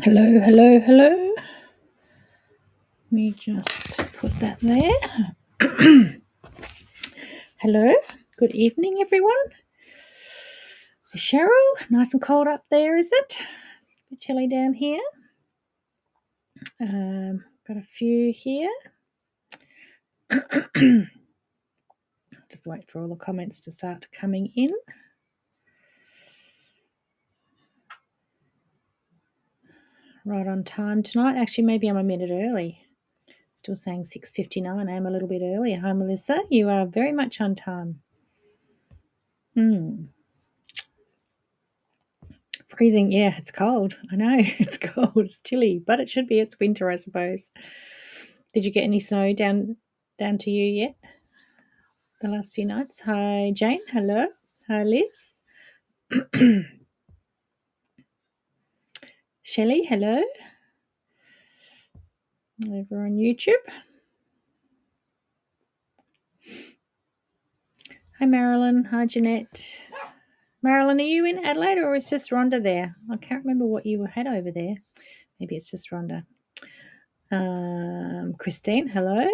Hello, hello, hello. Let me just put that there. Hello, good evening, everyone. Cheryl, nice and cold up there, is it? It's a bit chilly down here. Got a few here. Just wait for all the comments to start coming in. Right on time tonight. Actually, maybe I'm a minute early. Still saying 6:59. I am a little bit early. Hi, Melissa. You are very much on time. Freezing. Yeah, it's cold. I know. It's cold. It's chilly, but it should be. It's winter, I suppose. Did you get any snow down to you yet? The last few nights. Hi, Jane. Hello. Hi, Liz. Shelley. Hello. Over on YouTube. Hi, Marilyn. Hi, Jeanette. Marilyn, are you in Adelaide or is just Rhonda there? I can't remember what you had over there. Maybe it's just Rhonda. Christine, hello.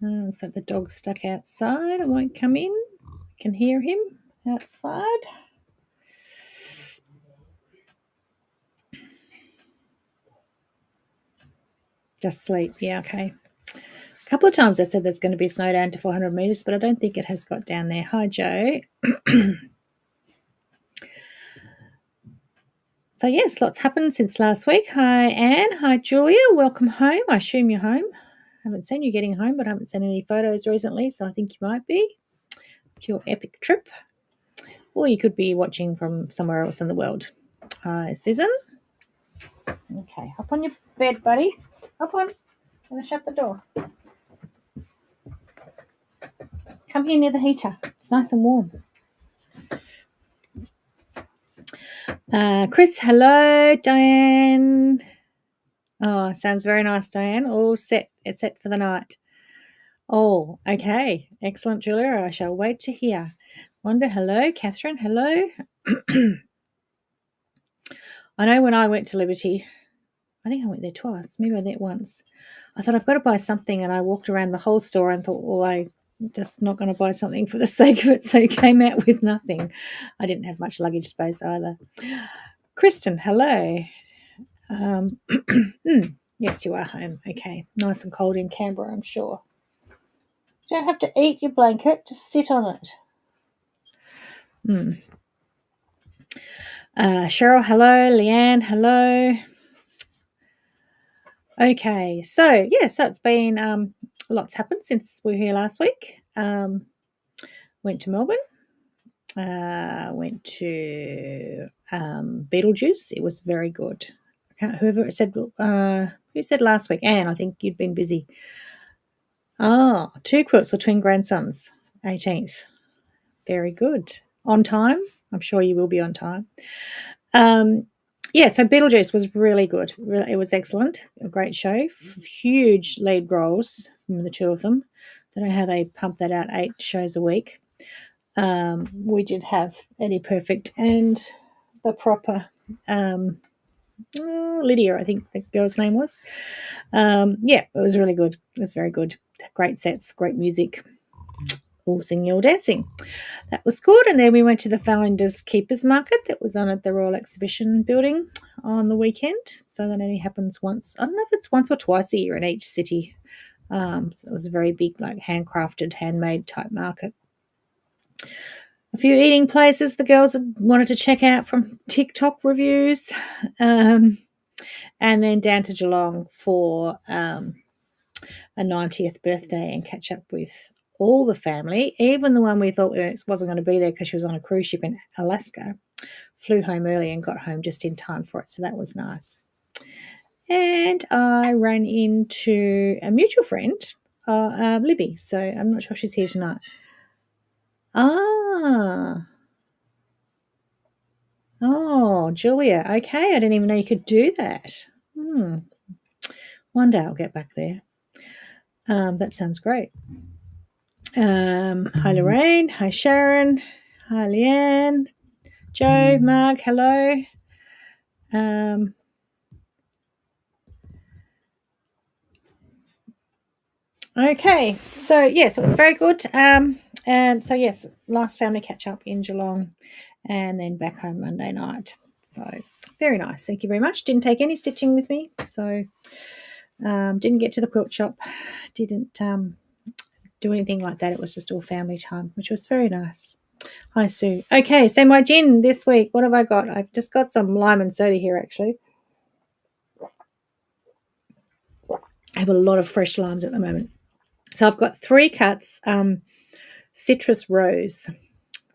Looks like the dog's stuck outside. I won't come in. I can hear him outside. Just sleep. Yeah, okay. A couple of times I said there's going to be snow down to 400 metres, but I don't think it has got down there. Hi, Joe. So, yes, lots happened since last week. Hi, Anne. Hi, Julia. Welcome home. I assume you're home. I haven't seen you getting home, but I haven't seen any photos recently, so I think you might be. It's your epic trip. Or you could be watching from somewhere else in the world. Hi, Susan. Okay, hop on your bed, buddy. Hop on. I'm going to shut the door. Come here near the heater. It's nice and warm. Chris, hello. Diane. Oh, sounds very nice, Diane. All set. It's set for the night. Oh, okay. Excellent, Julia. I shall wait to hear. Wanda, hello. Catherine, hello. I know when I went to Liberty, I think I went there twice. Maybe I went there once. I thought I've got to buy something, and I walked around the whole store and thought, well, I'm just not going to buy something for the sake of it, so I came out with nothing. I didn't have much luggage space either. Kristen, hello. Yes, you are home. Okay, nice and cold in Canberra, I'm sure. You don't have to eat your blanket, just sit on it. Cheryl, hello. Leanne, hello. Okay, so it's been lots happened since we were here last week. Went to Melbourne. Went to Beetlejuice. It was very good. Who said last week? Anne, I think you'd been busy. Oh, 2 quilts for twin grandsons. 18th. Very good. On time. I'm sure you will be on time. So Beetlejuice was really good. It was excellent. A great show. Huge lead roles from the two of them. Don't know how they pump that out 8 shows a week. We did have Eddie Perfect and the proper Lydia, I think the girl's name was. It was really good. It was very good. Great sets, great music. All singing, all dancing. That was good. And then we went to the Founders Keepers Market that was on at the Royal Exhibition Building on the weekend. So that only happens once. I don't know if it's once or twice a year in each city. So it was a very big, like handcrafted, handmade type market. A few eating places the girls had wanted to check out from TikTok reviews. And then down to Geelong for a 90th birthday and catch up with all the family, even the one we thought wasn't going to be there because she was on a cruise ship in Alaska. Flew home early and got home just in time for it, so that was nice. And I ran into a mutual friend, Libby, so I'm not sure if she's here tonight. Oh, Julia. Okay, I didn't even know you could do that. One day I'll get back there. That sounds great. Hi, Lorraine. Hi, Sharon. Hi, Leanne. Joe, Mark, hello. Okay, so yes, it was very good. So yes, last family catch up in Geelong, and then back home Monday night. So very nice. Thank you very much. Didn't take any stitching with me, so didn't get to the quilt shop. Didn't do anything like that. It was just all family time, which was very nice. Hi, Sue. Okay, so my gin this week. What have I got? I've just got some lime and soda here, actually. I have a lot of fresh limes at the moment. So I've got 3 cuts citrus rose.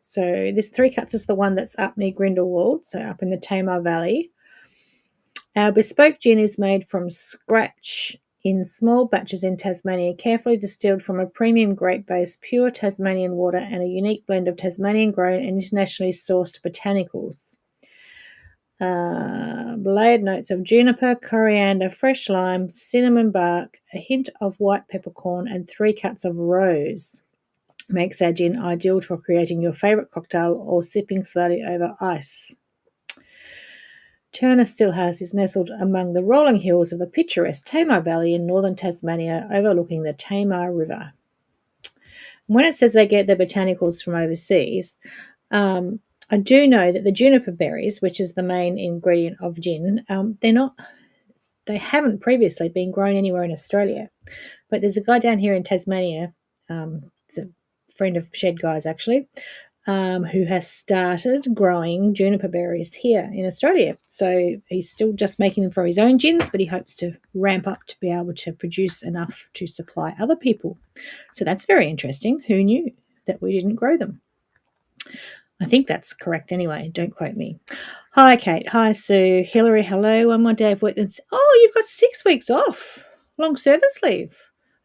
So this 3 cuts is the one that's up near Grindelwald, so up in the Tamar Valley. Our bespoke gin is made from scratch in small batches in Tasmania, carefully distilled from a premium grape-based pure Tasmanian water and a unique blend of Tasmanian-grown and internationally sourced botanicals. Layered notes of juniper, coriander, fresh lime, cinnamon bark, a hint of white peppercorn, and 3 cuts of rose makes our gin ideal for creating your favourite cocktail or sipping slowly over ice. Turner Stillhouse is nestled among the rolling hills of the picturesque Tamar Valley in northern Tasmania, overlooking the Tamar River. When it says they get their botanicals from overseas, I do know that the juniper berries, which is the main ingredient of gin, they haven't previously been grown anywhere in Australia. But there's a guy down here in Tasmania, it's a friend of Shed Guy's actually, who has started growing juniper berries here in Australia. So he's still just making them for his own gins, but he hopes to ramp up to be able to produce enough to supply other people. So that's very interesting. Who knew that we didn't grow them? I think that's correct anyway. Don't quote me. Hi, Kate. Hi, Sue. Hillary, hello. One more day of work. Oh, you've got 6 weeks off. Long service leave.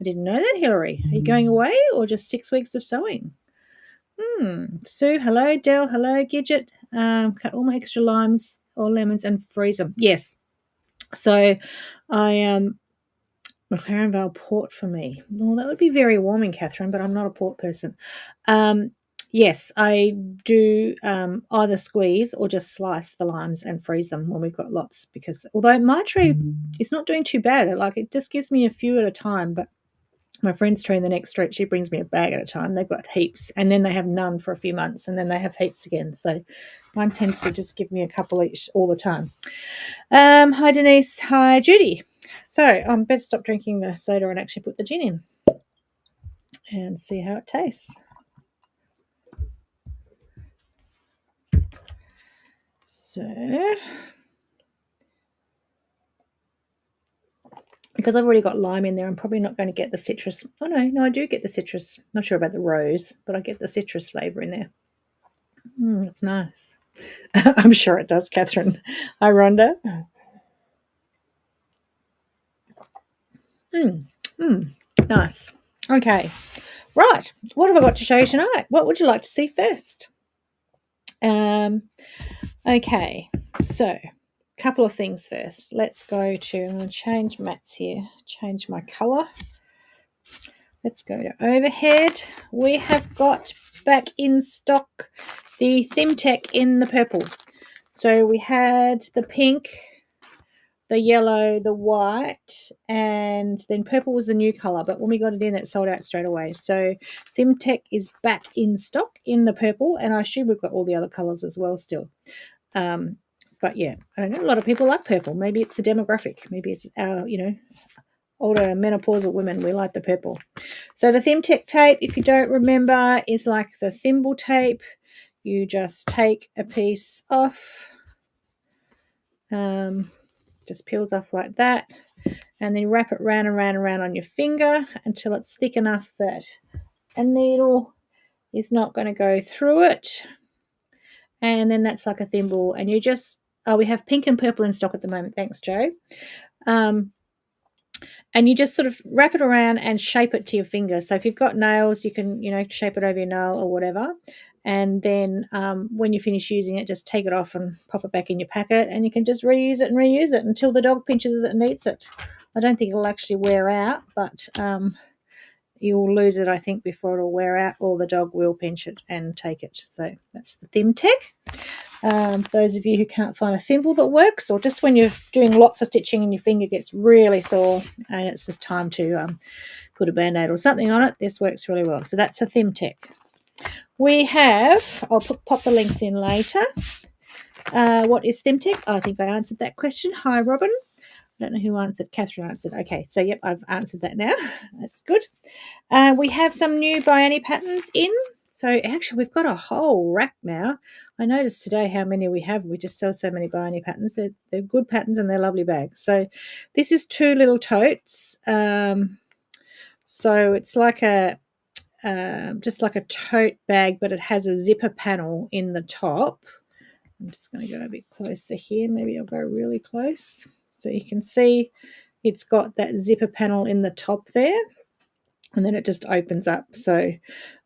I didn't know that, Hillary. Are you going away or just 6 weeks of sewing? Sue, hello. Dell, hello. Gidget, cut all my extra limes or lemons and freeze them. Yes. So McLaren Vale port for me. Well, that would be very warming, Catherine, but I'm not a port person. Yes, I do either squeeze or just slice the limes and freeze them when we've got lots, because although my tree is not doing too bad, it just gives me a few at a time, but my friend's tree in the next street, she brings me a bag at a time. They've got heaps, and then they have none for a few months, and then they have heaps again. So mine tends to just give me a couple each all the time. Hi, Denise. Hi, Judy. So I better stop drinking the soda and actually put the gin in and see how it tastes. So, because I've already got lime in there, I'm probably not going to get the citrus. Oh, no, I do get the citrus. Not sure about the rose, but I get the citrus flavour in there. It's nice. I'm sure it does, Catherine. Hi, Rhonda. Nice. Okay. Right. What have I got to show you tonight? What would you like to see first? Okay. So, a couple of things first. Let's go to, I'm going to change mats here. Change my colour. Let's go to overhead. We have got back in stock the ThimTech in the purple. So we had the pink, the yellow, the white, and then purple was the new colour. But when we got it in, it sold out straight away. So ThimTech is back in stock in the purple, and I assume we've got all the other colours as well still. But yeah, I don't know. A lot of people like purple. Maybe it's the demographic. Maybe it's our, older menopausal women. We like the purple. So the ThimTech tape, if you don't remember, is like the thimble tape. You just take a piece off. Just peels off like that, and then wrap it round and round and round on your finger until it's thick enough that a needle is not going to go through it. And then that's like a thimble, and you just, we have pink and purple in stock at the moment. Thanks, Joe. And you just sort of wrap it around and shape it to your finger. So if you've got nails, you can, shape it over your nail or whatever. And then when you finish using it, just take it off and pop it back in your packet, and you can just reuse it until the dog pinches it and eats it. I don't think it'll actually wear out, but you'll lose it, I think, before it'll wear out, or the dog will pinch it and take it. So that's the ThimTech. For those of you who can't find a thimble that works, or just when you're doing lots of stitching and your finger gets really sore and it's just time to put a Band-Aid or something on it, this works really well. So that's a ThimTech. We have, I'll pop the links in later. What is ThimTech? I think I answered that question. Hi, Robin. I don't know who answered. Catherine answered. Okay, so yep, I've answered that now. That's good. We have some new Biani patterns in. So actually, we've got a whole rack now. I noticed today how many we have. We just sell so many Biani patterns. They're good patterns and they're lovely bags. So this is 2 little totes. So it's like a just like a tote bag, but it has a zipper panel in the top. I'm just going to go a bit closer here. Maybe I'll go really close. So you can see it's got that zipper panel in the top there. And then it just opens up. So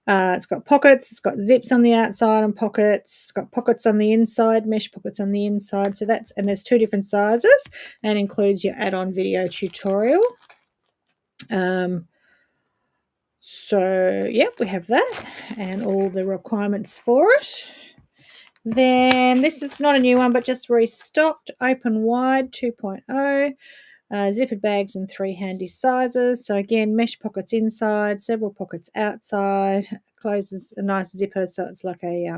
it's got pockets. It's got zips on the outside and pockets. It's got pockets on the inside, mesh pockets on the inside. So that's, and there's 2 different sizes and includes your add-on video tutorial. So, yep, we have that and all the requirements for it. Then this is not a new one, but just restocked, open wide 2.0, zippered bags in 3 handy sizes. So again, mesh pockets inside, several pockets outside, closes a nice zipper, so it's like a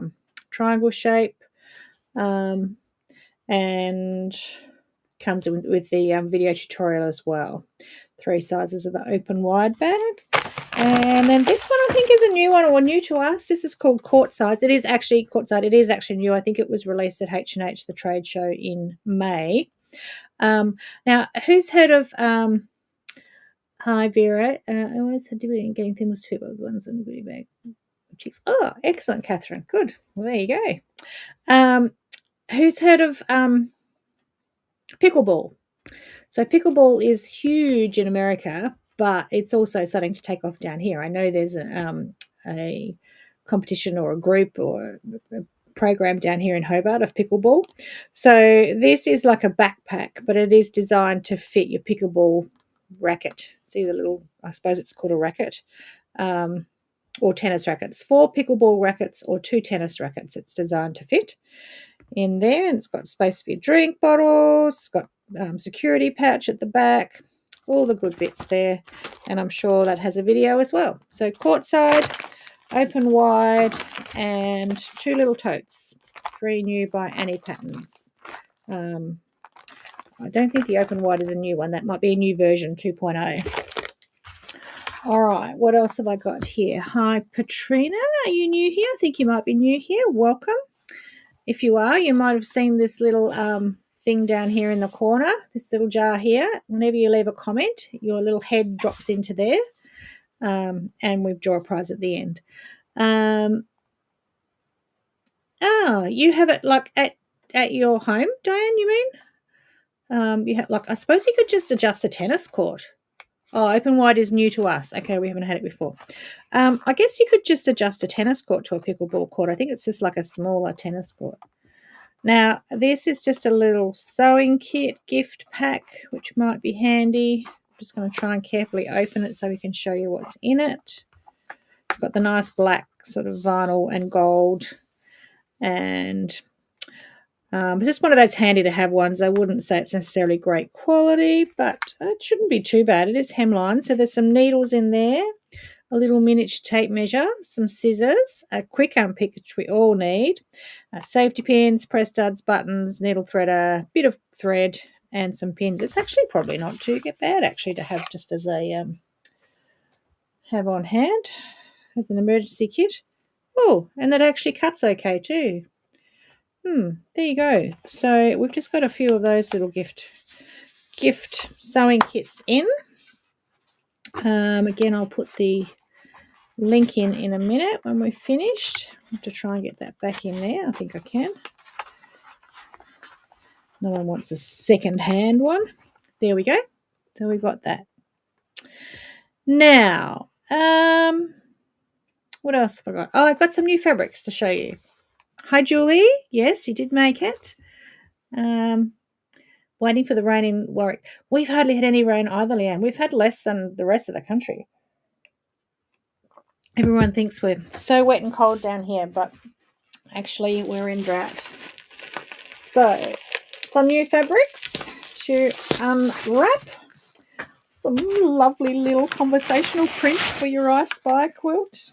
triangle shape, and comes with the video tutorial as well. 3 sizes of the open wide bag. And then this one I think is a new one, or new to us. This is called Court Size. It is actually Court Size. It is actually new. I think it was released at H&H, the trade show in May. Now, who's heard of hi Vera? I always had difficulty getting things to fit with ones in the goodie bag. Oh, excellent, Catherine. Good. Well, there you go. Who's heard of pickleball? So pickleball is huge in America, but it's also starting to take off down here. I know there's a competition or a group or a program down here in Hobart of pickleball. So this is like a backpack, but it is designed to fit your pickleball racket. See the little, I suppose it's called a racket, or tennis rackets. 4 pickleball rackets or 2 tennis rackets it's designed to fit in there. And it's got space for your drink bottles. It's got security pouch at the back, all the good bits there, and I'm sure that has a video as well. So courtside, open wide, and 2 little totes, 3 new by Annie patterns. I don't think the open wide is a new one. That might be a new version 2.0. All right, what else have I got here? Hi Patrina, are you new here? I think you might be new here. Welcome. If you are, you might have seen this little thing down here in the corner, this little jar here. Whenever you leave a comment, your little head drops into there, and we draw a prize at the end. You have it like at your home, Diane, you mean? You have, like, I suppose you could just adjust a tennis court. Oh, open wide is new to us. Okay, we haven't had it before. I guess you could just adjust a tennis court to a pickleball court. I think it's just like a smaller tennis court. Now, this is just a little sewing kit gift pack, which might be handy. I'm just going to try and carefully open it so we can show you what's in it. It's got the nice black sort of vinyl and gold, and it's just one of those handy to have ones. I wouldn't say it's necessarily great quality, but it shouldn't be too bad. It is hemline, so there's some needles in there, a little miniature tape measure, some scissors, a quick unpick, which we all need, safety pins, press studs, buttons, needle threader, bit of thread, and some pins. It's actually probably not too bad actually to have just as a have on hand as an emergency kit. Oh, and that actually cuts okay too. There you go. So we've just got a few of those little gift sewing kits in. Again, I'll put the link in a minute when we've finished. I have to try and get that back in there. I think I can. No one wants a second-hand one. There we go. So we've got that. Now, what else have I got? Oh, I've got some new fabrics to show you. Hi, Julie. Yes, you did make it. Waiting for the rain in Warwick. We've hardly had any rain either, Leanne. We've had less than the rest of the country. Everyone thinks we're so wet and cold down here, but actually we're in drought. So, some new fabrics to unwrap. Some lovely little conversational prints for your I Spy quilt.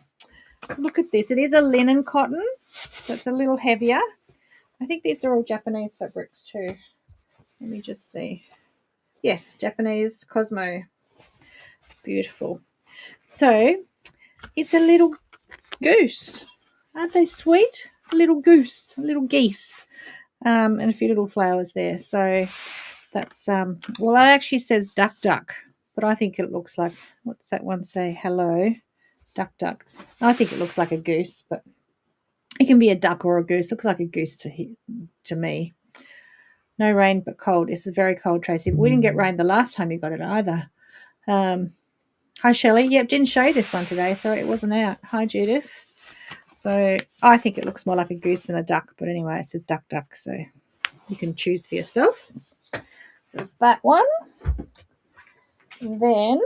Look at this. It is a linen cotton, so it's a little heavier. I think these are all Japanese fabrics too. Let me just see. Yes, Japanese Cosmo. Beautiful. So, it's a little goose. Aren't they sweet? A little goose, a little geese. And a few little flowers there. So that's well, it actually says duck duck, but I think it looks like, what's that one say? Hello, duck duck. I think it looks like a goose, but it can be a duck or a goose. Looks like a goose to me. No rain but cold. This is very cold, Tracy. We didn't get rain the last time you got it either. Hi, Shelley. Yep, didn't show you this one today, so it wasn't out. Hi, Judith. So I think it looks more like a goose than a duck, but anyway, it says duck duck, so you can choose for yourself. So it's that one. Then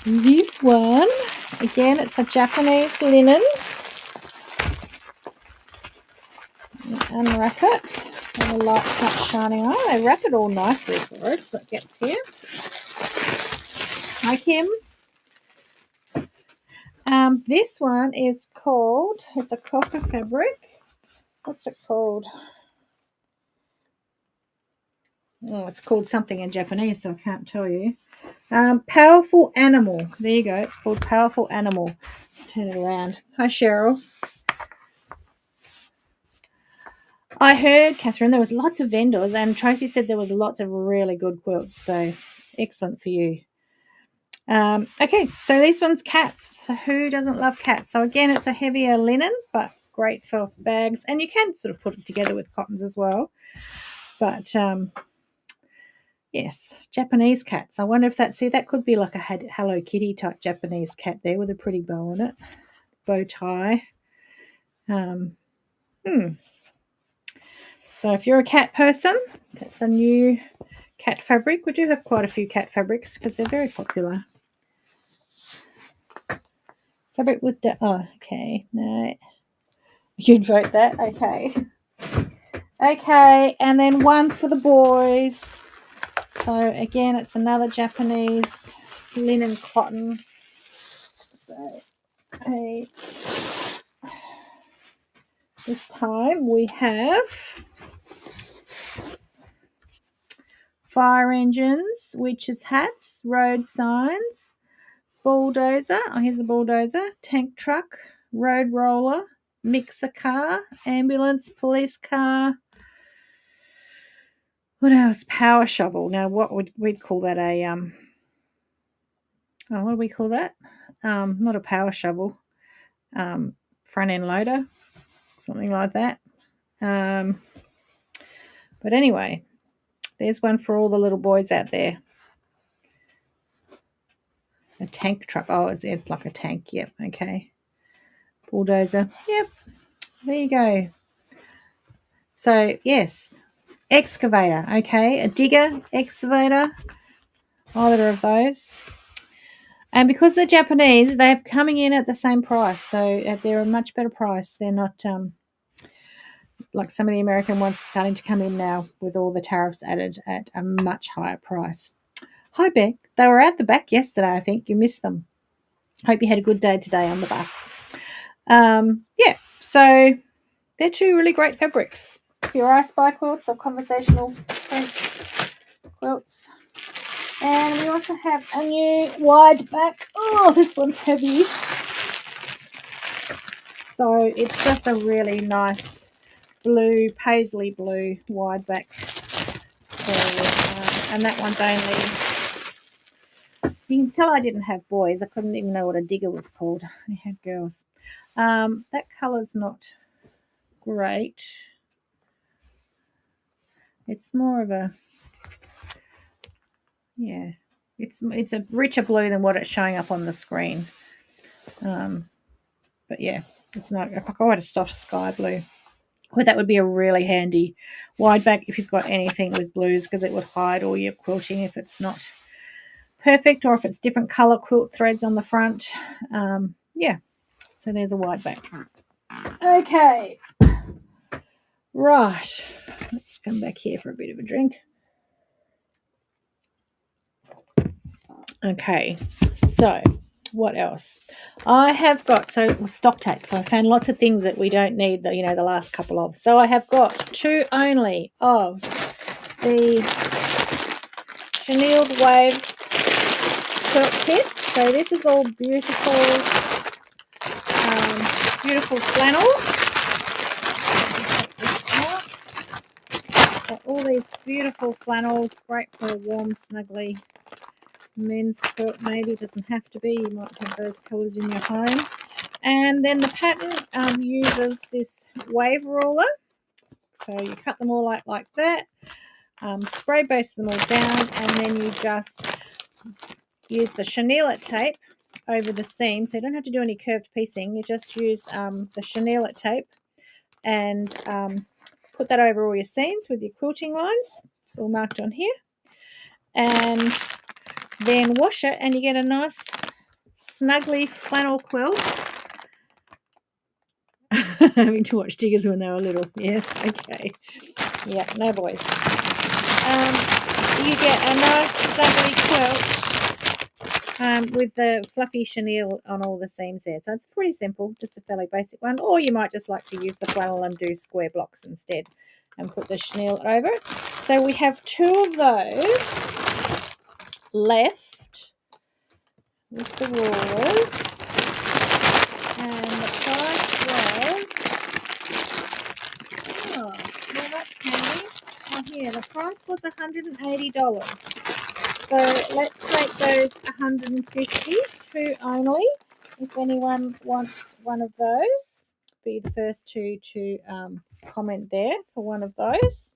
this one, again, it's a Japanese linen. Unwrap it. And the light's not shining on. They wrap it all nicely for us. That gets here. Hi, Kim. This one is called, it's a copper fabric. What's it called? Oh, it's called something in Japanese, so I can't tell you. Powerful Animal. There you go. It's called Powerful Animal. Turn it around. Hi, Cheryl. I heard, Catherine, there was lots of vendors, and Tracy said there was lots of really good quilts, so excellent for you. Okay, so this one's cats. So who doesn't love cats? So again, it's a heavier linen, but great for bags, and you can sort of put it together with cottons as well. But yes, Japanese cats. I wonder if that could be like a Hello Kitty type Japanese cat there with a pretty bow on it, bow tie. So if you're a cat person, that's a new cat fabric. We do have quite a few cat fabrics because they're very popular. Fabric with the, oh, okay, no. You'd vote that, okay. Okay, and then one for the boys. So again, it's another Japanese linen cotton. So this time we have fire engines, witches' hats, road signs, bulldozer. Oh, here's a bulldozer. Tank truck, road roller, mixer car, ambulance, police car. What else? Power shovel. Now, what would we'd call that a what do we call that? Not a power shovel. Front end loader, something like that. But anyway, there's one for all the little boys out there. A tank truck. Oh, it's like a tank. Yep. Okay. Bulldozer. Yep. There you go. So yes, excavator. Okay, a digger, excavator. Either of those. And because they're Japanese, they're coming in at the same price. So they're a much better price. They're not like some of the American ones starting to come in now with all the tariffs added at a much higher price. Hi, Beck. They were out the back yesterday, I think. You missed them. Hope you had a good day today on the bus. Yeah, so they're two really great fabrics. Your I Spy quilts or conversational print quilts. And we also have a new wide back. Oh, this one's heavy. So it's just a really nice blue, paisley blue wide back. So, and that one's only, you can tell I didn't have boys. I couldn't even know what a digger was called. I had girls. That colour's not great. It's more of a, yeah, it's a richer blue than what it's showing up on the screen. But yeah, it's not quite a soft sky blue. Well, that would be a really handy wide back if you've got anything with blues, because it would hide all your quilting if it's not perfect or if it's different colour quilt threads on the front. Yeah, so there's a wide back. Okay. Right. Let's come back here for a bit of a drink. Okay. So, what else? I have got stock take. So I found lots of things that we don't need. The last couple of. So I have got 2 only of the chenilled waves quilt kit. So this is all beautiful, beautiful flannels. Got all these beautiful flannels, great for a warm, snuggly men's quilt. Maybe doesn't have to be. You might have those colours in your home. And then the pattern uses this wave ruler. So you cut them all out like that. Spray base them all down, and then you just use the chenille tape over the seam. So you don't have to do any curved piecing. You just use the chenille tape and put that over all your seams with your quilting lines. It's all marked on here. And then wash it, and you get a nice snuggly flannel quilt. Having to watch Diggers when they were little. Yes, okay. Yeah, no boys. You get a nice snuggly quilt with the fluffy chenille on all the seams there. So it's pretty simple, just a fairly basic one. Or you might just like to use the flannel and do square blocks instead and put the chenille over it. So we have 2 of those left with the rulers. And the price was, well, that's handy. Oh, here, the price was $180. So let's make those $150, 2 only. If anyone wants one of those, be the first 2 to comment there for one of those.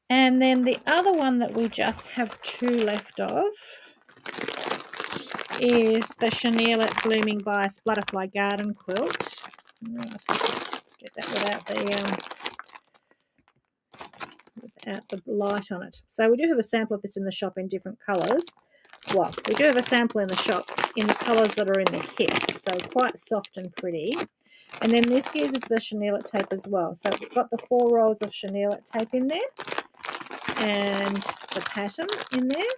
And then the other one that we just have 2 left of is the Chenille Blooming Bias Butterfly Garden Quilt. Get that without the light on it. So we do have a sample of this in the shop in different colours. Well, we do have a sample in the shop in the colours that are in the kit. So quite soft and pretty. And then this uses the chenille tape as well. So it's got the 4 rolls of chenille tape in there. And the pattern in there.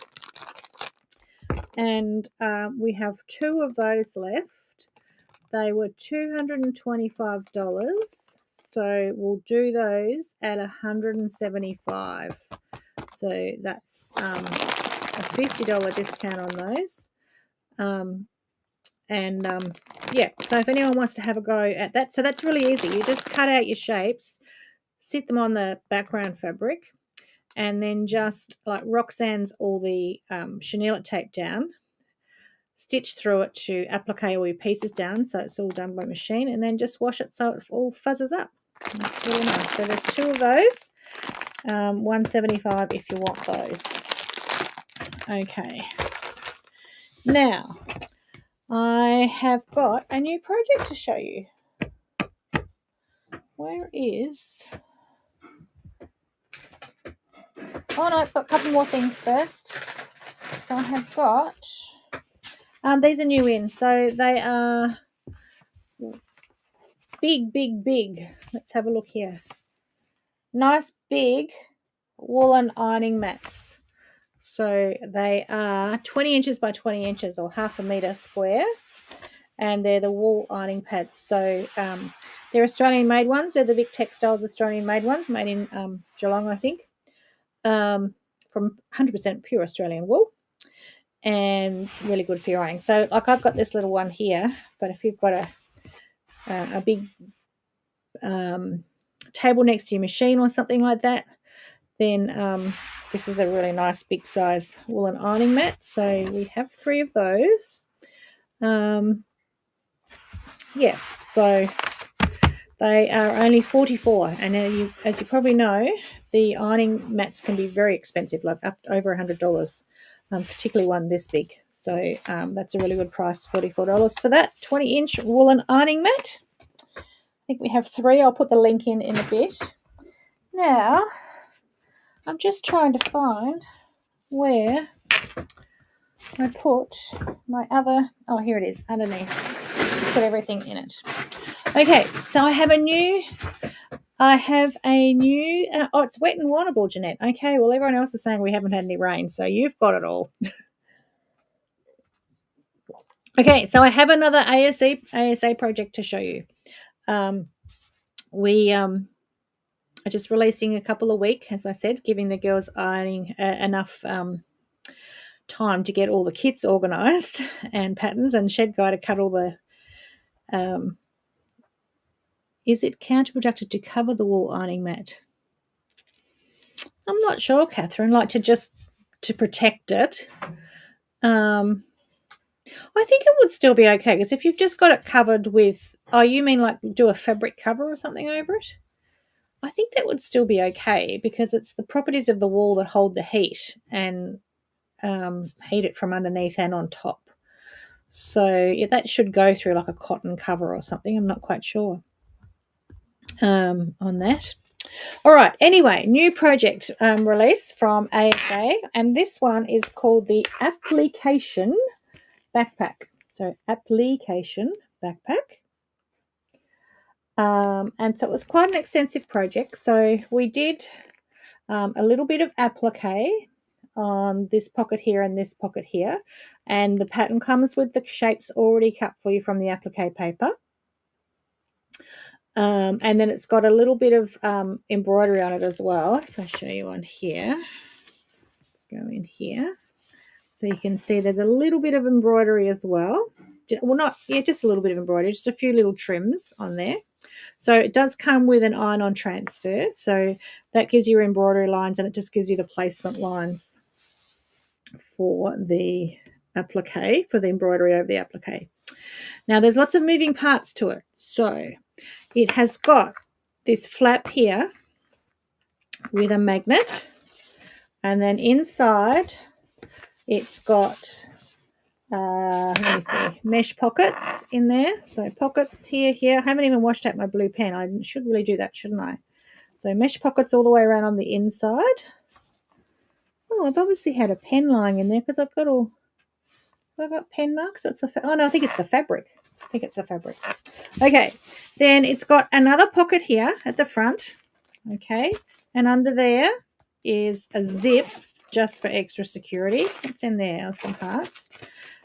And we have 2 of those left. They were $225, so we'll do those at $175. So that's a $50 discount on those. Yeah, so if anyone wants to have a go at that, so that's really easy. You just cut out your shapes, sit them on the background fabric, and then just like Roxanne's all the chenille tape down. Stitch through it to applique all your pieces down, so it's all done by machine, and then just wash it so it all fuzzes up. That's really nice. So there's 2 of those, $175 if you want those. Okay. Now, I have got a new project to show you. Where is... Oh no, I've got a couple more things first. So I have got... these are new in, so they are big. Let's have a look here. Nice big woolen ironing mats. So they are 20 inches by 20 inches or half a metre square. And they're the wool ironing pads. So they're Australian made ones. They're the Vic Textiles Australian made ones, made in Geelong, I think. From 100% pure Australian wool. And really good for your ironing. So like I've got this little one here, but if you've got a big table next to your machine or something like that, then this is a really nice big size woolen ironing mat. So we have 3 of those. Yeah, so they are only $44, and as you probably know, the ironing mats can be very expensive, like up over $100, particularly one this big. So that's a really good price, $44 for that 20-inch woolen ironing mat. I think we have 3. I'll put the link in a bit. Now, I'm just trying to find where I put my other... Oh, here it is, underneath. Put everything in it. Okay, so I have a new, oh, it's wet and wannable, Jeanette. Okay, well, everyone else is saying we haven't had any rain, so you've got it all. Okay, so I have another ASA project to show you. We are just releasing a couple a week, as I said, giving the girls ironing enough time to get all the kits organised and patterns, and Shed Guy to cut all the is it counterproductive to cover the wool ironing mat? I'm not sure, Catherine. Like to protect it. I think it would still be okay, because if you've just got it covered with, oh, you mean like do a fabric cover or something over it? I think that would still be okay, because it's the properties of the wool that hold the heat and heat it from underneath and on top. So yeah, that should go through like a cotton cover or something. I'm not quite sure on that. All right. Anyway, new project release from ASA, and this one is called the Application Backpack. So Application Backpack. And so it was quite an extensive project. So we did a little bit of applique on this pocket here and this pocket here, and the pattern comes with the shapes already cut for you from the applique paper. And then it's got a little bit of embroidery on it as well. If I show you on here, let's go in here. So you can see there's a little bit of embroidery as well. Well, just a little bit of embroidery, just a few little trims on there. So it does come with an iron-on transfer. So that gives you your embroidery lines, and it just gives you the placement lines for the applique, for the embroidery over the applique. Now, there's lots of moving parts to it. So it has got this flap here with a magnet, and then inside it's got let me see, mesh pockets in there. So pockets here. I haven't even washed out my blue pen. I should really do that, shouldn't I? So mesh pockets all the way around on the inside. Oh, I've obviously had a pen lying in there, because I've got pen marks. So it's oh no, I think it's the fabric. Okay, then it's got another pocket here at the front. Okay, and under there is a zip just for extra security. It's in there, some parts.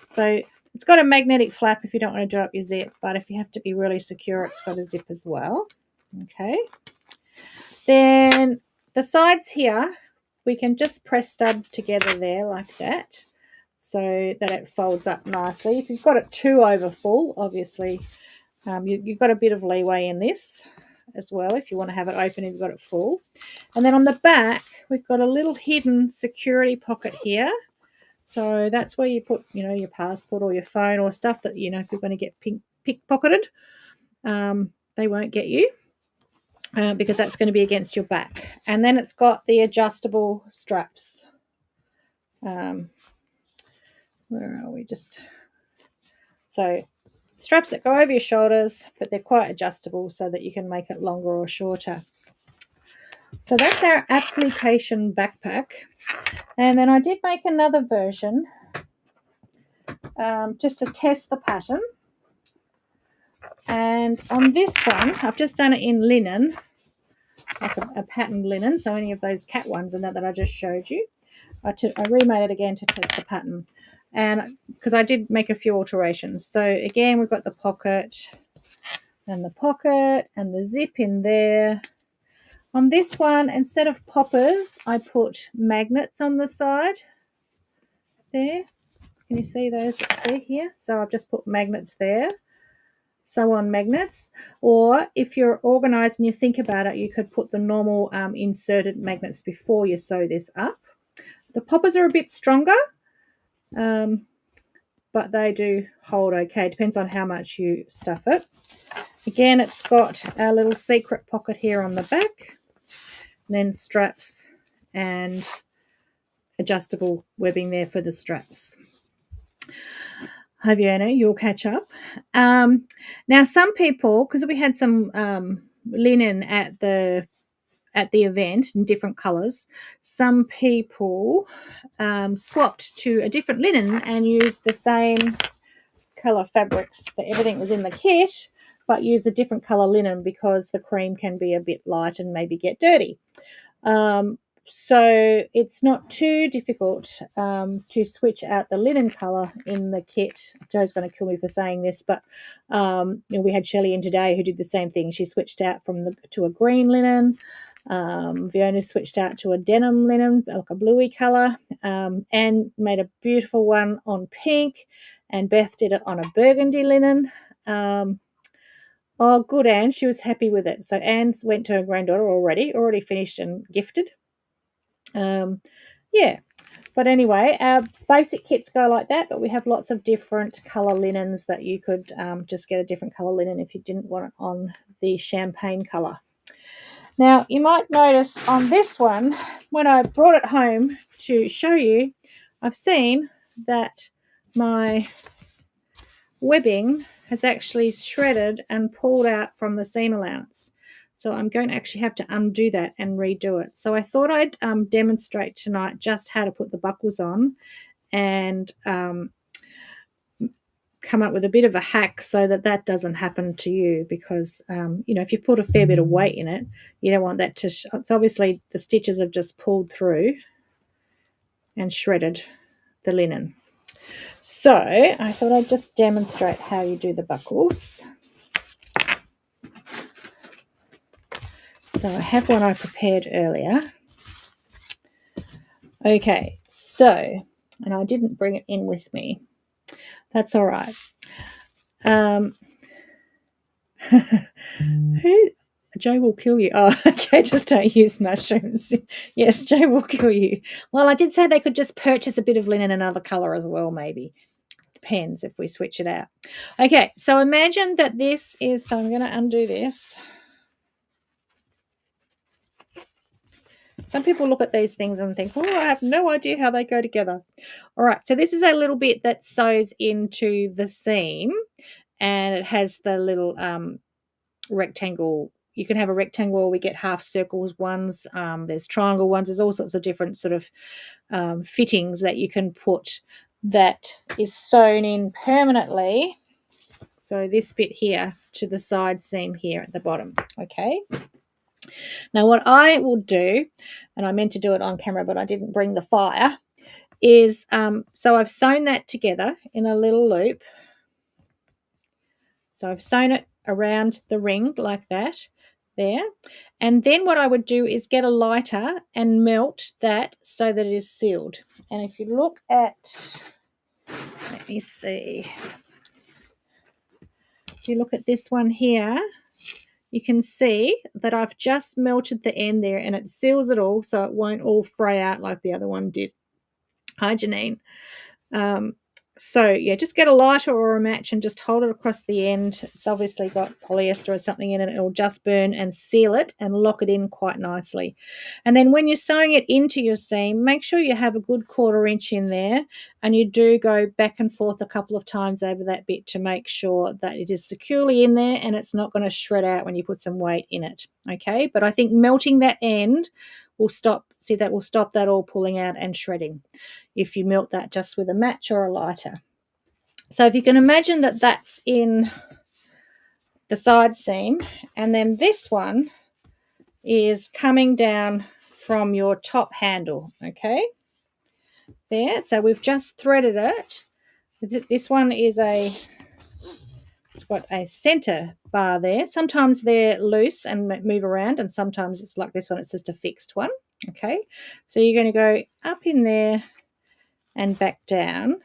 So it's got a magnetic flap if you don't want to do up your zip, but if you have to be really secure, it's got a zip as well. Okay. Then the sides here, we can just press stud together there like that, so that it folds up nicely. If you've got it too over full, obviously, you've got a bit of leeway in this as well if you want to have it open if you've got it full. And then on the back, we've got a little hidden security pocket here. So that's where you put, your passport or your phone or stuff that, if you're going to get pickpocketed, they won't get you because that's going to be against your back. And then it's got the adjustable straps. Where are we? So straps that go over your shoulders, but they're quite adjustable so that you can make it longer or shorter. So that's our application backpack. And then I did make another version just to test the pattern. And on this one, I've just done it in linen, like a patterned linen. So any of those cat ones and that I just showed you. I remade it again to test the pattern. And because I did make a few alterations. So again, we've got the pocket and the zip in there. On this one, instead of poppers, I put magnets on the side there. Can you see those? See here? So I've just put magnets there. Sew on magnets. Or if you're organised and you think about it, you could put the normal inserted magnets before you sew this up. The poppers are a bit stronger, but they do hold okay. Depends on how much you stuff it. Again, it's got a little secret pocket here on the back. And then straps and adjustable webbing there for the straps. Javier, you'll catch up. Now, some people, because we had some linen at the event in different colours, some people swapped to a different linen and used the same colour fabrics that everything was in the kit, but use a different colour linen because the cream can be a bit light and maybe get dirty. So it's not too difficult to switch out the linen colour in the kit. Joe's going to kill me for saying this, but we had Shelley in today who did the same thing. She switched out to a green linen. Fiona switched out to a denim linen, like a bluey colour, and made a beautiful one on pink, and Beth did it on a burgundy linen. Oh, good, Anne. She was happy with it. So Anne went to her granddaughter already finished and gifted. Yeah, but anyway, our basic kits go like that, but we have lots of different colour linens that you could just get a different colour linen if you didn't want it on the champagne colour. Now, you might notice on this one, when I brought it home to show you, I've seen that my webbing has actually shredded and pulled out from the seam allowance. So I'm going to actually have to undo that and redo it. So I thought I'd demonstrate tonight just how to put the buckles on and come up with a bit of a hack so that doesn't happen to you, because, if you put a fair bit of weight in it, you don't want that to it's obviously the stitches have just pulled through and shredded the linen. So I thought I'd just demonstrate how you do the buckles. So I have one I prepared earlier. Okay, so, and I didn't bring it in with me. That's all right. Joe will kill you. Oh, okay, just don't use mushrooms. Yes, Joe will kill you. Well, I did say they could just purchase a bit of linen another colour as well, maybe. Depends if we switch it out. Okay, so imagine that this is, so I'm going to undo this. Some people look at these things and think, oh, I have no idea how they go together. All right, so this is a little bit that sews into the seam, and it has the little rectangle. You can have a rectangle, or we get half circles ones. There's triangle ones. There's all sorts of different sort of fittings that you can put that is sewn in permanently. So this bit here to the side seam here at the bottom, okay? Now what I will do, and I meant to do it on camera but I didn't bring the fire, is so I've sewn that together in a little loop. So I've sewn it around the ring like that there. And then what I would do is get a lighter and melt that so that it is sealed. And if you look at, let me see, if you look at this one here, you can see that I've just melted the end there, and it seals it all so it won't all fray out like the other one did. Hi, Janine. So, yeah, just get a lighter or a match and just hold it across the end. It's obviously got polyester or something in it. It'll just burn, and seal it and lock it in quite nicely. And then when you're sewing it into your seam, make sure you have a good 1/4 inch in there, and you do go back and forth a couple of times over that bit to make sure that it is securely in there and it's not going to shred out when you put some weight in it. Okay, but I think melting that end will stop that all pulling out and shredding if you melt that just with a match or a lighter. So if you can imagine that that's in the side seam, and then this one is coming down from your top handle, okay? There, so we've just threaded it. This one is it's got a center bar there. Sometimes they're loose and move around, and sometimes it's like this one, it's just a fixed one, okay? So you're going to go up in there and back down,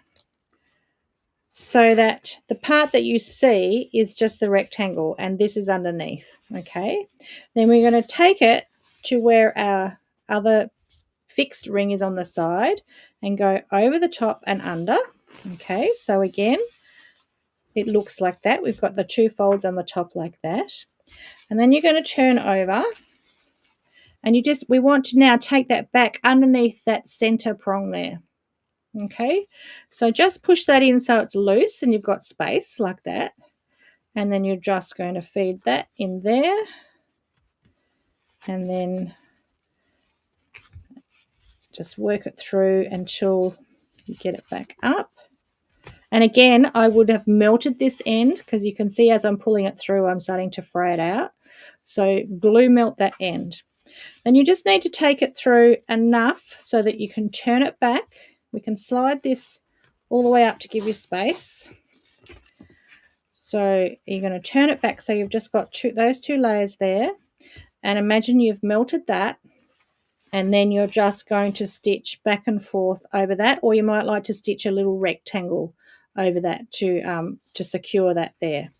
so that the part that you see is just the rectangle and this is underneath, okay? Then we're going to take it to where our other fixed ring is on the side and go over the top and under, okay? So again, it looks like that. We've got the 2 folds on the top like that. And then you're going to turn over, and we want to now take that back underneath that center prong there. Okay, so just push that in so it's loose and you've got space like that, and then you're just going to feed that in there, and then just work it through until you get it back up, And again, I would have melted this end because you can see as I'm pulling it through, I'm starting to fray it out. So glue melt that end. And you just need to take it through enough so that you can turn it back. We can slide this all the way up to give you space. So you're going to turn it back so you've just got those two layers there. And imagine you've melted that. And then you're just going to stitch back and forth over that, or you might like to stitch a little rectangle over that to secure that there.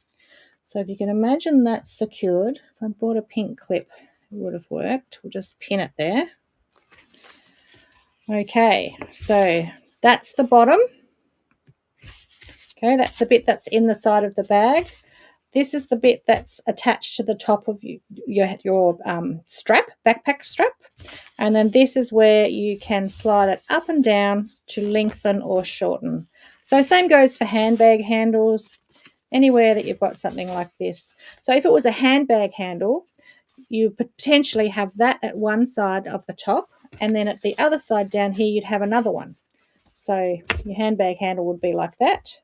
So if you can imagine that's secured, if I bought a pink clip, it would have worked. We'll just pin it there. Okay, so that's the bottom. Okay, that's the bit that's in the side of the bag. This is the bit that's attached to the top of your strap, backpack strap. And then this is where you can slide it up and down to lengthen or shorten. So same goes for handbag handles, anywhere that you've got something like this. So if it was a handbag handle, you potentially have that at one side of the top, and then at the other side down here, you'd have another one. So your handbag handle would be like that,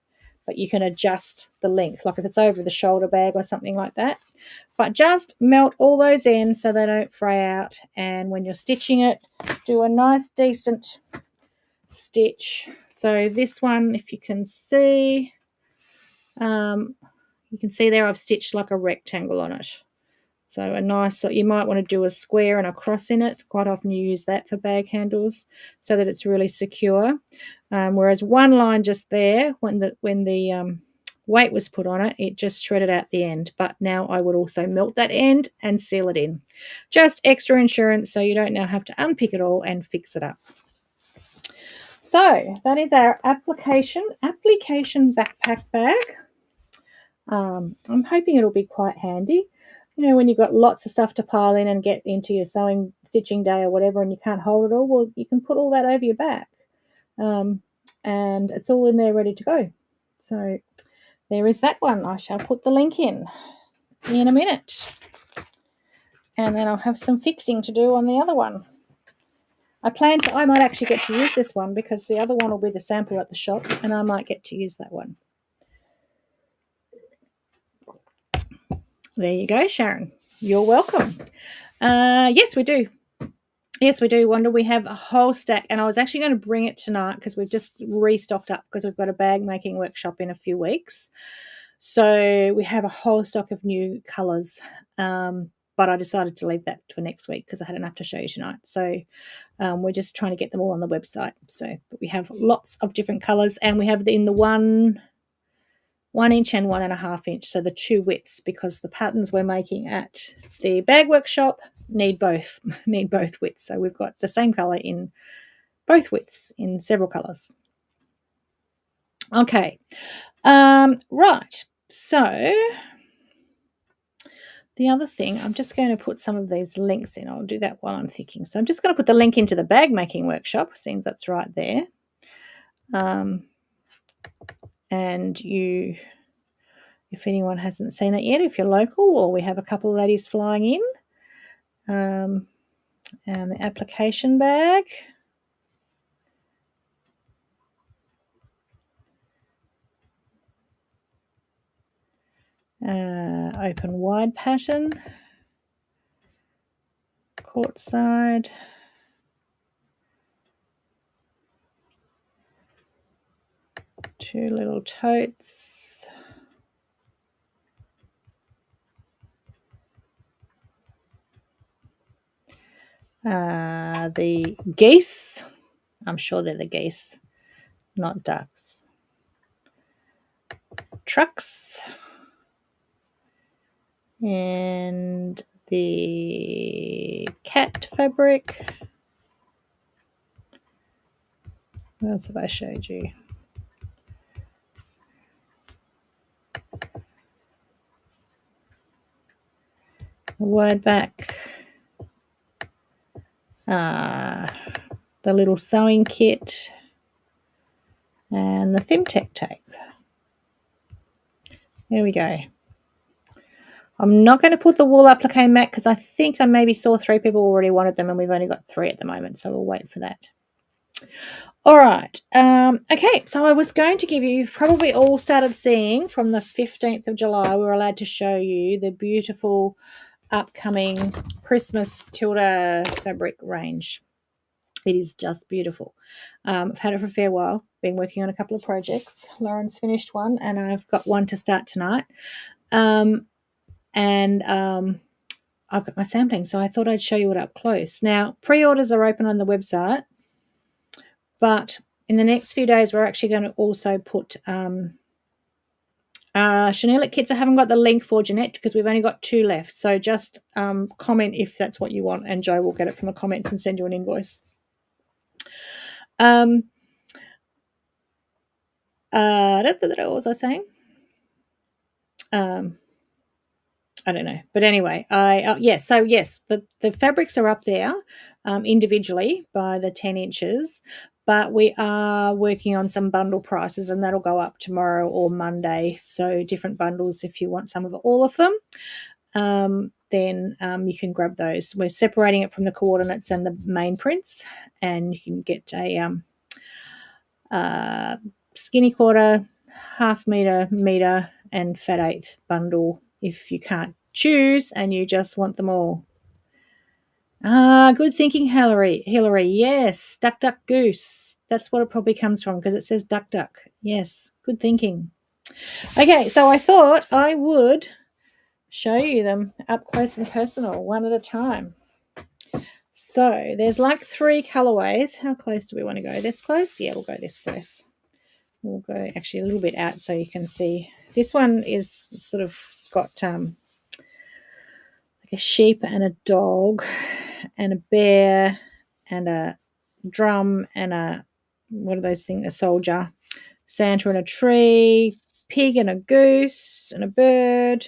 but you can adjust the length, like if it's over the shoulder bag or something like that. But just melt all those ends so they don't fray out. And when you're stitching it, do a nice, decent stitch. So this one, if you can see there I've stitched like a rectangle on it. So a nice, so you might want to do a square and a cross in it. Quite often you use that for bag handles so that it's really secure. Whereas one line just there, when the weight was put on it, it just shredded out the end. But now I would also melt that end and seal it in. Just extra insurance so you don't now have to unpick it all and fix it up. So that is our application backpack bag. I'm hoping it'll be quite handy. You know, when you've got lots of stuff to pile in and get into your stitching day or whatever, and you can't hold it all, well, you can put all that over your back. And it's all in there ready to go. So there is that one. I shall put the link in a minute. And then I'll have some fixing to do on the other one. I might actually get to use this one because the other one will be the sample at the shop, and I might get to use that one. There you go, Sharon. You're welcome. Yes, we do. Yes, we do, Wanda. We have a whole stack, and I was actually going to bring it tonight because we've just restocked up because we've got a bag making workshop in a few weeks. So we have a whole stock of new colours, but I decided to leave that for next week because I had enough to show you tonight. So we're just trying to get them all on the website. But we have lots of different colours, and we have in the 1 inch and 1.5 inch, so the two widths, because the patterns we're making at the bag workshop need both widths. So we've got the same colour in both widths in several colours. Okay, right. So the other thing, I'm just going to put some of these links in. I'll do that while I'm thinking. So I'm just going to put the link into the bag making workshop, since that's right there. And if anyone hasn't seen it yet, if you're local, or we have a couple of ladies flying in, and the application bag. Open wide pattern, quart side, two little totes, the geese. I'm sure they're the geese, not ducks. Trucks, and the cat fabric. What else have I showed you? The wide back, the little sewing kit, and the Thimtech tape. There we go. I'm not going to put the wool applique mat because I think I maybe saw 3 people already wanted them, and we've only got 3 at the moment, so we'll wait for that. All right. Okay, so I was going to give you, you've probably all started seeing from the 15th of July, we were allowed to show you the beautiful upcoming Christmas Tilda fabric range. It is just beautiful. I've had it for a fair while, been working on a couple of projects. Lauren's finished one, and I've got one to start tonight. And I've got my sampling, so I thought I'd show you it up close. Now, pre-orders are open on the website, but in the next few days, we're actually going to also put Chanel kits. I haven't got the link for Jeanette because we've only got 2 left. So just comment if that's what you want, and Joe will get it from the comments and send you an invoice. What was I saying? I don't know, but anyway, yes. So yes, the fabrics are up there individually by the 10 inches, but we are working on some bundle prices, and that'll go up tomorrow or Monday. So different bundles if you want some of all of them. Then you can grab those. We're separating it from the coordinates and the main prints, and you can get a skinny quarter, half meter, and fat eighth bundle if you can't choose and you just want them all. Good thinking, Hillary. Yes, duck, duck, goose. That's what it probably comes from because it says duck, duck. Yes, good thinking. Okay, so I thought I would show you them up close and personal, one at a time. So there's like 3 colorways. How close do we want to go? This close? Yeah, we'll go this close. We'll go actually a little bit out so you can see. This one is sort of, it's got like a sheep and a dog and a bear and a drum and a, what are those things? A soldier, Santa and a tree, pig and a goose and a bird,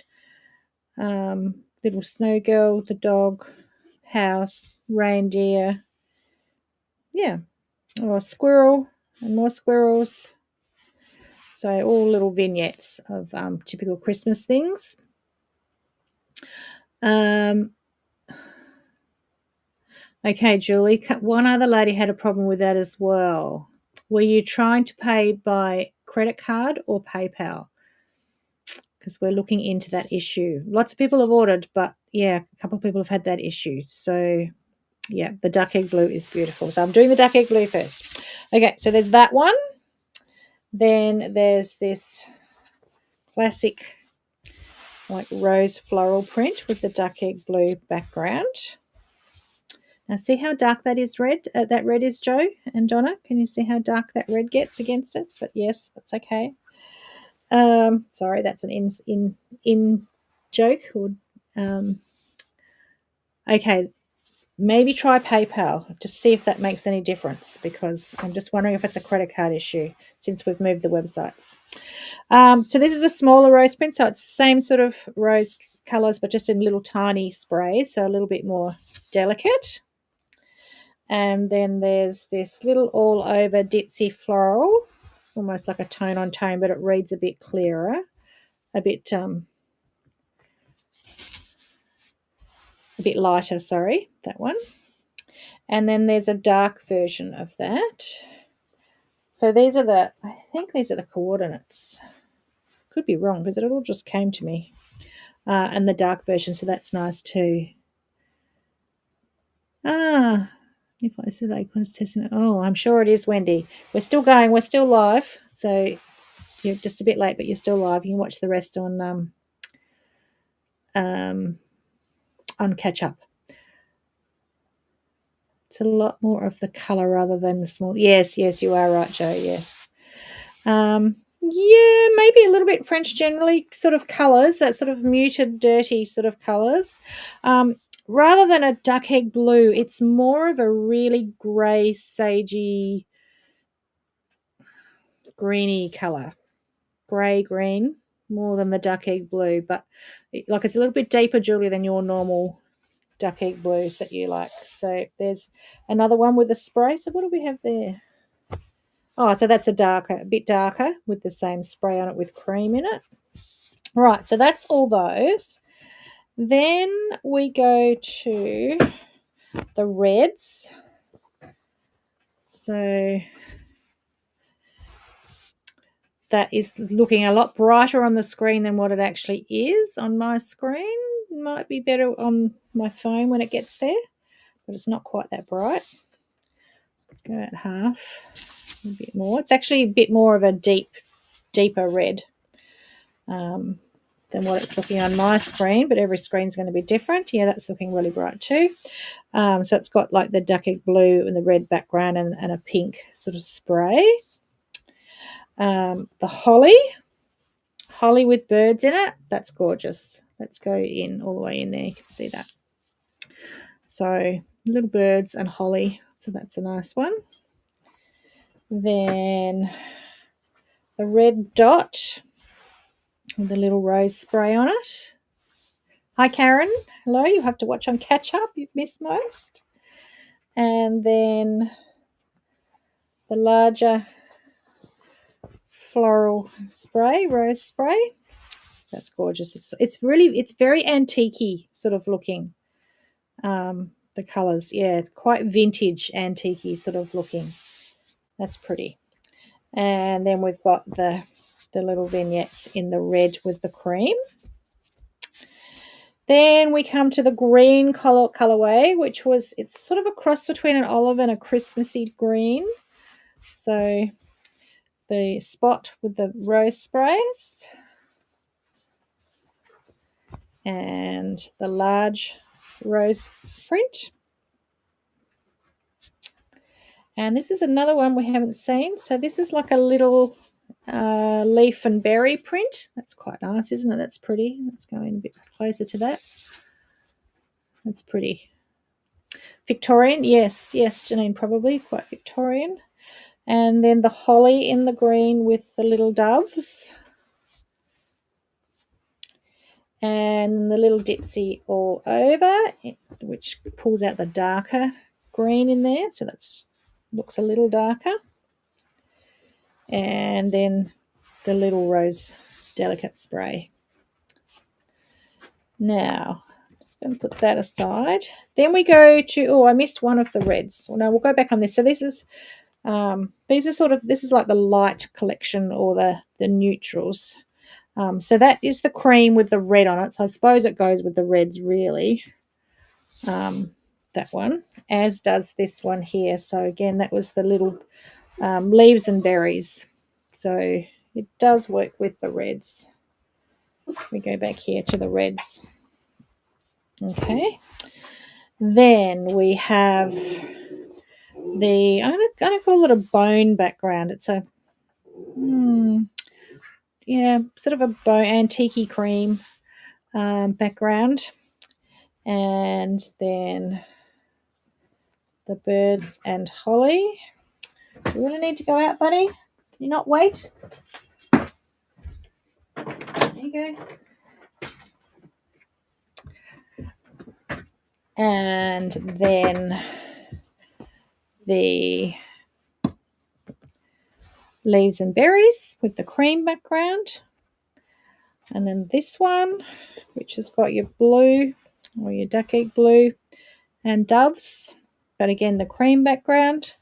little snow girl, the dog, house, reindeer, yeah, or a squirrel and more squirrels. So all little vignettes of typical Christmas things. Okay, Julie, one other lady had a problem with that as well. Were you trying to pay by credit card or PayPal? Because we're looking into that issue. Lots of people have ordered, but yeah, a couple of people have had that issue. So yeah, the duck egg blue is beautiful. So I'm doing the duck egg blue first. Okay, so there's that one. Then there's this classic like rose floral print with the duck egg blue background. Now see how dark that is red? That red is, Joe and Donna. Can you see how dark that red gets against it? But yes, that's okay. Sorry, that's an in joke. Or, okay, maybe try PayPal to see if that makes any difference, because I'm just wondering if it's a credit card issue since we've moved the websites. So this is a smaller rose print, so it's the same sort of rose colours but just in little tiny sprays, so a little bit more delicate. And then there's this little all over ditzy floral. It's almost like a tone on tone, but it reads a bit clearer, a bit lighter, sorry, that one. And then there's a dark version of that. So these are I think these are the coordinates. Could be wrong because it all just came to me. And the dark version, so that's nice too. If I said Acorns testing, oh, I'm sure it is, Wendy. We're still going. We're still live. So you're just a bit late, but you're still live. You can watch the rest on Catch Up. It's a lot more of the colour rather than the small. Yes, you are right, Joe. Yes. Yeah, maybe a little bit French generally sort of colours, that sort of muted, dirty sort of colours. Rather than a duck egg blue, it's more of a really grey, sagey, greeny colour. Grey green more than the duck egg blue, but it's a little bit deeper, Julie, than your normal duck egg blues that you like. So there's another one with a spray. So what do we have there? Oh, so that's a bit darker with the same spray on it with cream in it. Right, so that's all those. Then we go to the reds. So that is looking a lot brighter on the screen than what it actually is on my screen. It might be better on my phone when it gets there, but it's not quite that bright. Let's go at half, a bit more. It's actually a bit more of a deeper red than what it's looking on my screen, but every screen's going to be different. Yeah, that's looking really bright too. So it's got like the duck egg blue and the red background and a pink sort of spray. The holly with birds in it, that's gorgeous. Let's go in all the way in there. You can see that. So little birds and holly, so that's a nice one. Then the red dot with the little rose spray on it. Hi, Karen. Hello. You have to watch on catch up. You've missed most. And then the larger floral spray, rose spray. That's gorgeous. It's very antique-y sort of looking. The colours, yeah, quite vintage antique-y sort of looking. That's pretty. And then we've got the little vignettes in the red with the cream. Then we come to the green colorway, which it's sort of a cross between an olive and a Christmassy green. So the spot with the rose sprays and the large rose print. And this is another one we haven't seen. So this is like a little leaf and berry print. That's quite nice, isn't it? That's pretty. Let's go in a bit closer to that. That's pretty. Victorian, yes, Janine, probably quite Victorian. And then the holly in the green with the little doves. And the little ditzy all over, which pulls out the darker green in there. So that looks a little darker. And then the little rose delicate spray. Now, I'm just going to put that aside. Then we go to, I missed one of the reds. Well, no, we'll go back on this. So this is, this is like the light collection or the neutrals. So that is the cream with the red on it. So I suppose it goes with the reds really. That one, as does this one here. So again, that was the little leaves and berries. So it does work with the reds. We go back here to the reds. Okay. Then we have I'm going to call it a bone background. It's a, sort of a bone antique cream background. And then the birds and holly. Do you really need to go out, buddy? Can you not wait? There you go. And then the leaves and berries with the cream background. And then this one, which has got your blue or your duck egg blue and doves, but again, the cream background.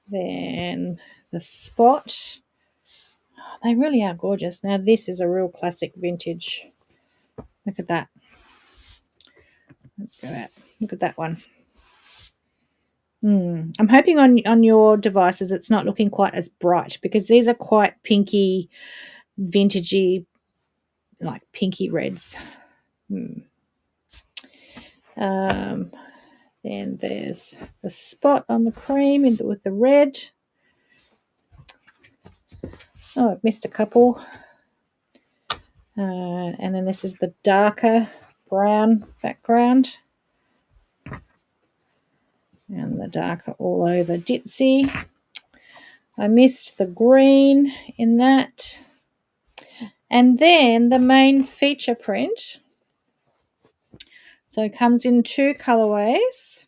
Then the spot. Oh, they really are gorgeous. Now, this is a real classic vintage. Look at that. Let's go out. Look at that one. I'm hoping on your devices it's not looking quite as bright because these are quite pinky, vintagey, like pinky reds. Then there's the spot on the cream with the red. Oh, I've missed a couple. And then this is the darker brown background. And the darker all over ditzy. I missed the green in that. And then the main feature print. So it comes in two colorways.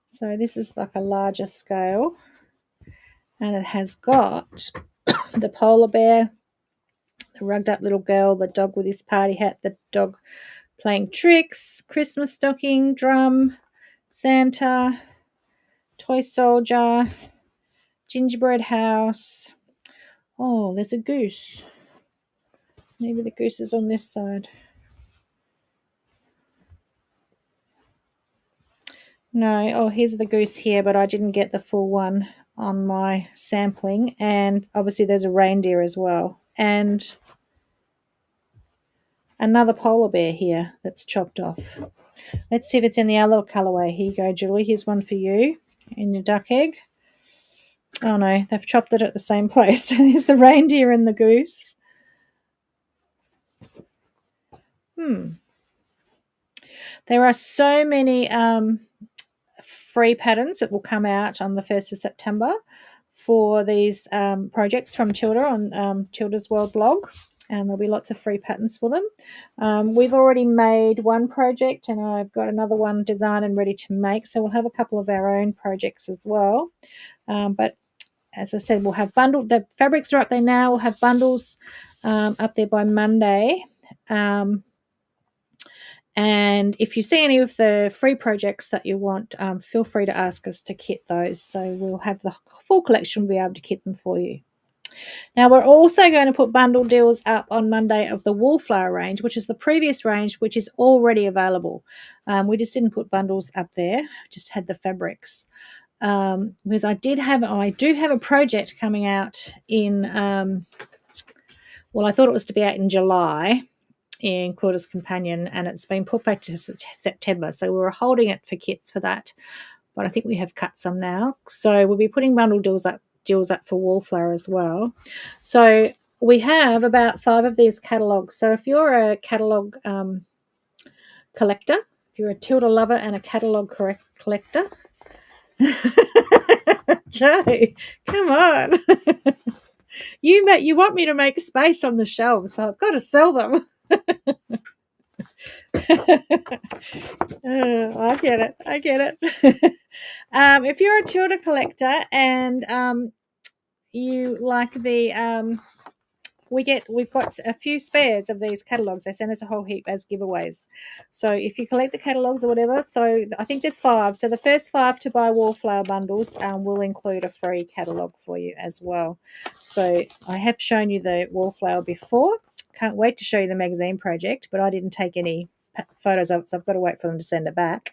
So this is like a larger scale. And it has got the polar bear, the rugged up little girl, the dog with his party hat, the dog playing tricks, Christmas stocking, drum, Santa, toy soldier, gingerbread house. Oh, there's a goose. Maybe the goose is on this side. No, oh, here's the goose here, but I didn't get the full one on my sampling. And obviously there's a reindeer as well. And another polar bear here that's chopped off. Let's see if it's in the other colourway. Here you go, Julie. Here's one for you in your duck egg. Oh no, they've chopped it at the same place. Here's the reindeer and the goose. There are so many free patterns that will come out on the 1st of September for these projects from Childa on Childa's World blog, and there'll be lots of free patterns for them. We've already made one project, and I've got another one designed and ready to make, so we'll have a couple of our own projects as well. But as I said, we'll have bundled, the fabrics are up there now, we'll have bundles up there by Monday. And if you see any of the free projects that you want, feel free to ask us to kit those. So we'll have the full collection, we'll be able to kit them for you. Now, we're also going to put bundle deals up on Monday of the Wallflower range, which is the previous range, which is already available. We just didn't put bundles up there, just had the fabrics. Because I do have a project coming out in, well, I thought it was to be out in July, in Quilter's Companion, and it's been put back to September, so we were holding it for kits for that, but I think we have cut some now, so we'll be putting bundle deals up for Wallflower as well. So we have about 5 of these catalogues, so if you're a catalogue collector, if you're a Tilda lover and a catalogue collector, Joe, come on. You want me to make space on the shelves, so I've got to sell them. I get it. If you're a Tilda collector and you like the we've got a few spares of these catalogues. They send us a whole heap as giveaways. So if you collect the catalogues or whatever, so I think there's 5. So the first 5 to buy Wallflower bundles will include a free catalogue for you as well. So I have shown you the Wallflower before. Can't wait to show you the magazine project, but I didn't take any photos of it, so I've got to wait for them to send it back.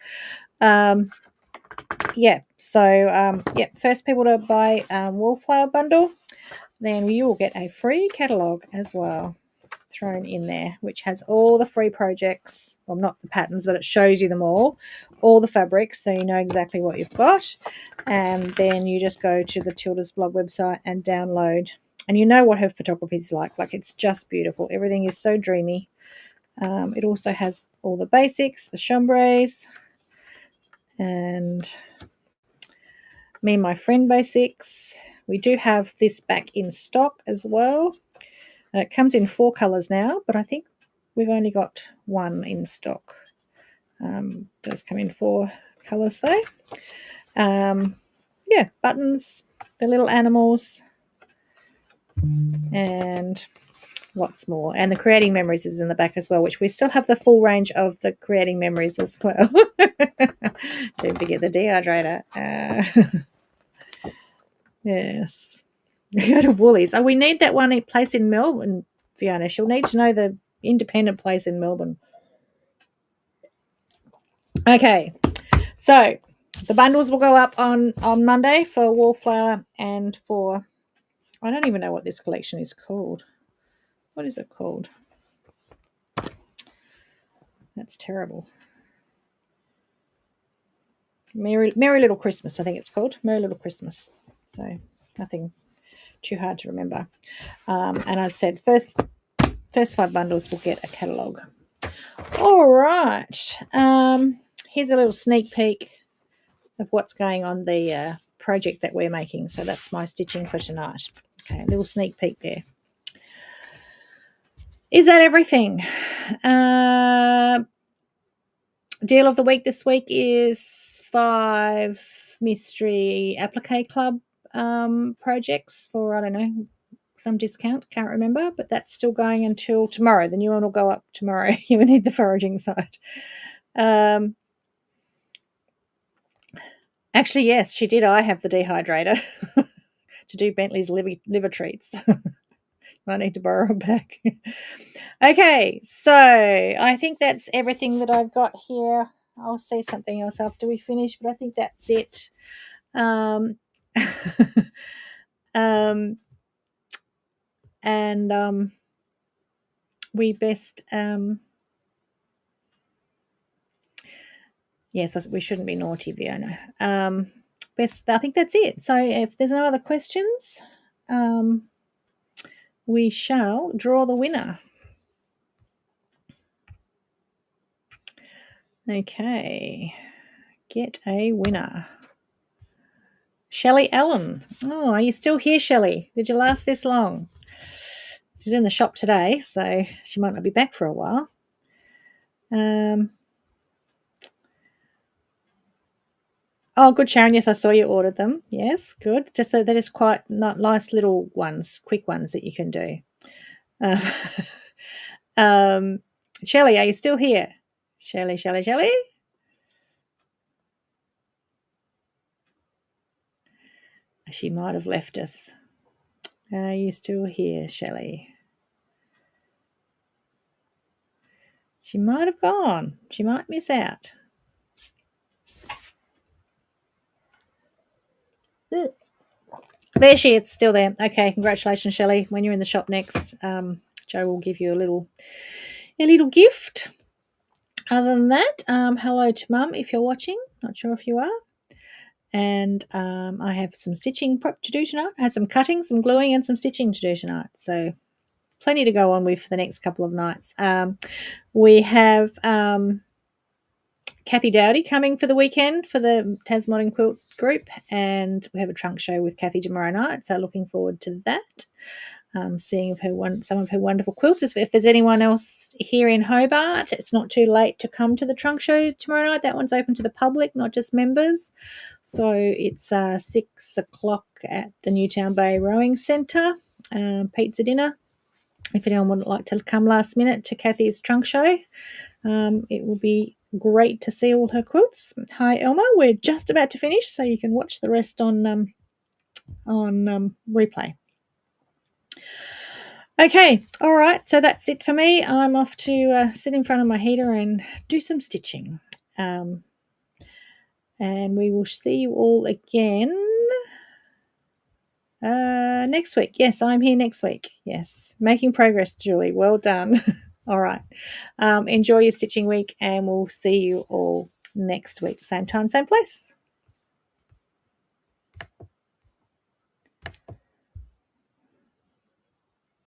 First people to buy Wallflower bundle, then you will get a free catalogue as well thrown in there, which has all the free projects. Well, not the patterns, but it shows you them all the fabrics, so you know exactly what you've got. And then you just go to the Tilda's blog website and download. And you know what her photography is like. Like, it's just beautiful. Everything is so dreamy. It also has all the basics, the chambrays, and me and my friend basics. We do have this back in stock as well. It comes in 4 colours now, but I think we've only got 1 in stock. It does come in 4 colours though. Buttons, the little animals, and lots more. And the Creating Memories is in the back as well, which we still have the full range of the Creating Memories as well. Don't forget the dehydrator. Yes. Go to Woolies. Oh, we need that one place in Melbourne, Fiona. She'll need to know the independent place in Melbourne. Okay. So the bundles will go up on Monday for Wallflower and for, I don't even know what this collection is called. What is it called? That's terrible. Merry Little Christmas, I think it's called. Merry Little Christmas. So nothing too hard to remember. And as I said, first 5 bundles will get a catalogue. All right. Here's a little sneak peek of what's going on the project that we're making. So that's my stitching for tonight. Okay, a little sneak peek there. Is that everything? Deal of the week this week is 5 Mystery Applique Club projects for, I don't know, some discount. Can't remember, but that's still going until tomorrow. The new one will go up tomorrow. You will need the foraging site. Actually, yes, she did. I have the dehydrator to do Bentley's liver treats. I need to borrow them back. Okay, so I think that's everything that I've got here. I'll say something else after we finish, but I think that's it. Um, um, and we best yes, we shouldn't be naughty, Fiona. Best, I think that's it. So if there's no other questions, we shall draw the winner. Okay, get a winner. Shelley Allen. Oh, are you still here, Shelley? Did you last this long? She's in the shop today, so she might not be back for a while. Oh, good, Sharon. Yes, I saw you ordered them. Yes, good. Just that is quite not nice little ones, quick ones that you can do. Uh, Shelley, are you still here? Shelley. She might have left us. Are you still here, Shelley? She might have gone. She might miss out. There she is, still there. Okay, congratulations, Shelley. When you're in the shop next, Joe will give you a little gift. Other than that, hello to Mum if you're watching. Not sure if you are. And I have some stitching prep to do tonight. I have some cutting, some gluing, and some stitching to do tonight. So plenty to go on with for the next couple of nights. We have Kathy Dowdy coming for the weekend for the Tas Modern Quilt group, and we have a trunk show with Kathy tomorrow night. So looking forward to that. Seeing some of her wonderful quilts. If there's anyone else here in Hobart, it's not too late to come to the trunk show tomorrow night. That one's open to the public, not just members. So it's 6 o'clock at the Newtown Bay Rowing Centre. Pizza dinner. If anyone would like to come last minute to Kathy's trunk show, it will be great to see all her quilts. Hi, Elma. We're just about to finish, so you can watch the rest on replay. Okay, all right, so that's it for me. I'm off to sit in front of my heater and do some stitching. And we will see you all again next week. Yes, I'm here next week. Yes, making progress, Julie. Well done. All right. Enjoy your stitching week, and we'll see you all next week. Same time, same place.